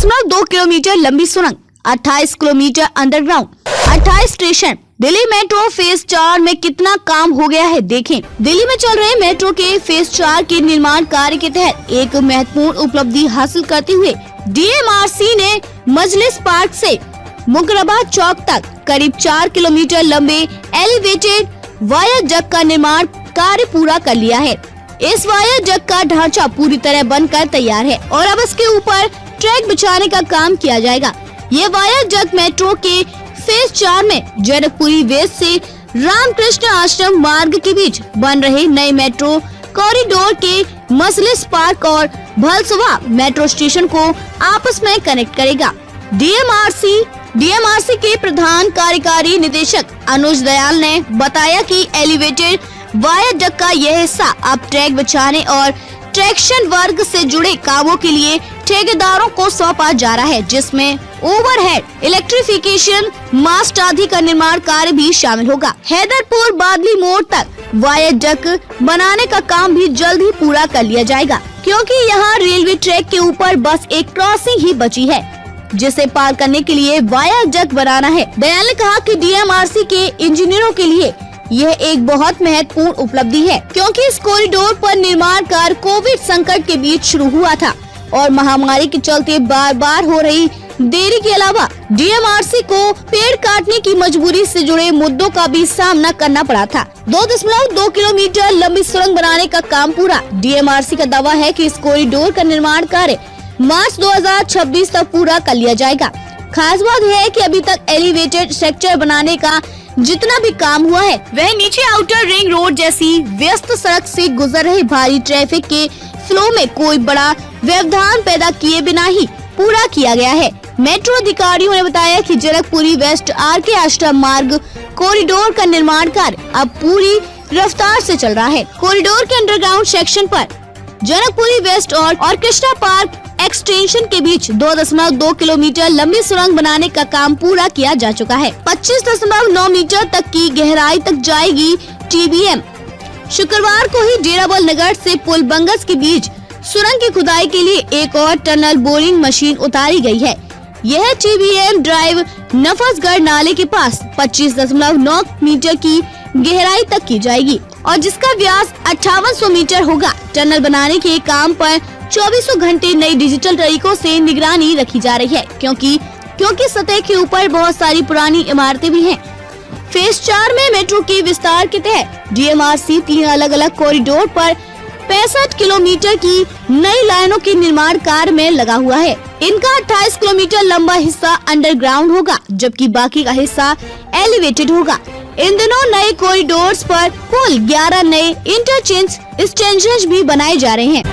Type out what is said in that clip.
14.2 kilometre लंबी सुरंग, 28 kilometre underground, 28 station. Delhi metro phase 4 में कितना काम हो गया है देखें। दिल्ली में चल रहे मेट्रो के फेज 4 के निर्माण कार्य के तहत एक महत्वपूर्ण उपलब्धि हासिल करते हुए DMRC ने मजलिस पार्क से मुकरबा चौक तक करीब 4 किलोमीटर लंबे एलिवेटेड वायर जग का निर्माण कार्य पूरा कर लिया है। इस वायर जग का ढांचा पूरी तरह बनकर तैयार है और अब इसके ऊपर ट्रैक बिछाने का काम किया जाएगा। ये वायर जग मेट्रो के फेज 4 में जनकपुरी वेस्ट से रामकृष्ण आश्रम मार्ग के बीच बन रहे नए मेट्रो कॉरिडोर के मजलिस पार्क और भलसवा मेट्रो स्टेशन को आपस में कनेक्ट करेगा। DMRC के प्रधान कार्यकारी निदेशक अनुज दयाल ने बताया कि एलिवेटेड वायर जग का यह हिस्सा अब ट्रैक बिछाने और ट्रैक्शन वर्ग से जुड़े कामों के लिए ठेकेदारों को सौंपा जा रहा है, जिसमें ओवरहेड, इलेक्ट्रिफिकेशन, मास्ट आदि का निर्माण कार्य भी शामिल होगा। हैदरपुर बादली मोड़ तक वायर जग बनाने का काम भी जल्द ही पूरा कर लिया जाएगा, क्योंकि यहाँ रेलवे ट्रैक के ऊपर बस एक क्रॉसिंग ही बची है, जिसे पार करने के लिए वायर जग बनाना है। दयाल ने कहा कि DMRC के इंजीनियरों के लिए यह एक बहुत महत्वपूर्ण उपलब्धि है, क्योंकि इस कॉरिडोर पर निर्माण कार्य कोविड संकट के बीच शुरू हुआ था और महामारी के चलते बार बार हो रही देरी के अलावा DMRC को पेड़ काटने की मजबूरी से जुड़े मुद्दों का भी सामना करना पड़ा था। 2.2 किलोमीटर लंबी सुरंग बनाने का काम पूरा। DMRC का दावा है कि इस कॉरिडोर का निर्माण कार्य मार्च 2026 तक पूरा कर लिया जाएगा। खास बात है कि अभी तक एलिवेटेड स्ट्रक्चर बनाने का जितना भी काम हुआ है वह नीचे आउटर रिंग रोड जैसी व्यस्त सड़क से गुजर रहे भारी ट्रैफिक के फ्लो में कोई बड़ा व्यवधान पैदा किए बिना ही पूरा किया गया है। मेट्रो अधिकारियों ने बताया कि जनकपुरी वेस्ट RK आश्रम मार्ग कॉरिडोर का निर्माण कार्य अब पूरी रफ्तार से चल रहा है। कॉरिडोर के अंडरग्राउंड सेक्शन पर जनकपुरी वेस्ट और ऑर्केस्ट्रा पार्क एक्सटेंशन के बीच 2.2 किलोमीटर लंबी सुरंग बनाने का काम पूरा किया जा चुका है। 25.9 मीटर तक की गहराई तक जाएगी TBM। शुक्रवार को ही डेराबल नगर से पुल बंगस के बीच सुरंग की खुदाई के लिए एक और टनल बोरिंग मशीन उतारी गई है। यह TBM ड्राइव नफसगढ़ नाले के पास 25.9 मीटर की गहराई तक की जाएगी और जिसका व्यास 5800 मीटर होगा। टनल बनाने के काम पर 24 घंटे नई डिजिटल तरीकों से निगरानी रखी जा रही है, क्योंकि सतह के ऊपर बहुत सारी पुरानी इमारतें भी हैं। फेज 4 में मेट्रो के विस्तार के तहत DMRC 3 अलग अलग कॉरिडोर पर 65 किलोमीटर की नई लाइनों के निर्माण कार्य में लगा हुआ है। इनका 28 किलोमीटर लंबा हिस्सा अंडरग्राउंड होगा, जबकि बाकी का हिस्सा एलिवेटेड होगा। इन दिनों नए कॉरिडोर्स पर कुल 11 नए इंटरचेंज एक्सटेंशन भी बनाए जा रहे हैं।